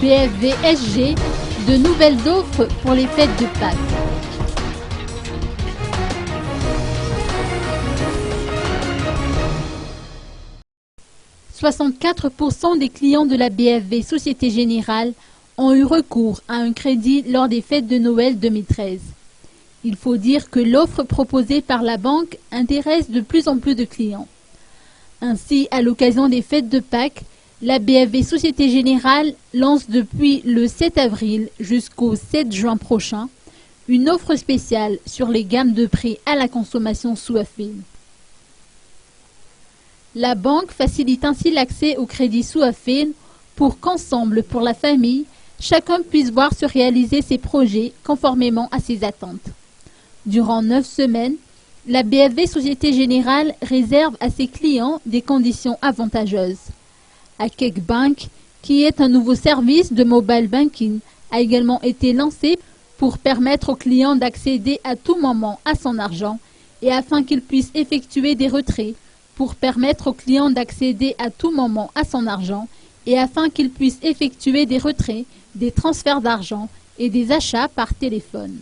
BFV SG, de nouvelles offres pour les fêtes de Pâques. « 64% des clients de la BFV Société Générale ont eu recours à un crédit lors des fêtes de Noël 2013. Il faut dire que l'offre proposée par la banque intéresse de plus en plus de clients. Ainsi, à l'occasion des fêtes de Pâques, la BFV Société Générale lance depuis le 7 avril jusqu'au 7 juin prochain une offre spéciale sur les gammes de prix à la consommation sous AFIN. La banque facilite ainsi l'accès au crédit sous AFIN pour qu'ensemble, pour la famille, chacun puisse voir se réaliser ses projets conformément à ses attentes. Durant 9 semaines, la BFV Société Générale réserve à ses clients des conditions avantageuses. AKEK-Bank, qui est un nouveau service de mobile banking, a également été lancé pour permettre aux clients d'accéder à tout moment à son argent et afin qu'ils puissent effectuer des retraits, pour permettre aux clients d'accéder à tout moment à son argent et afin qu'ils puissent effectuer des retraits, des transferts d'argent et des achats par téléphone.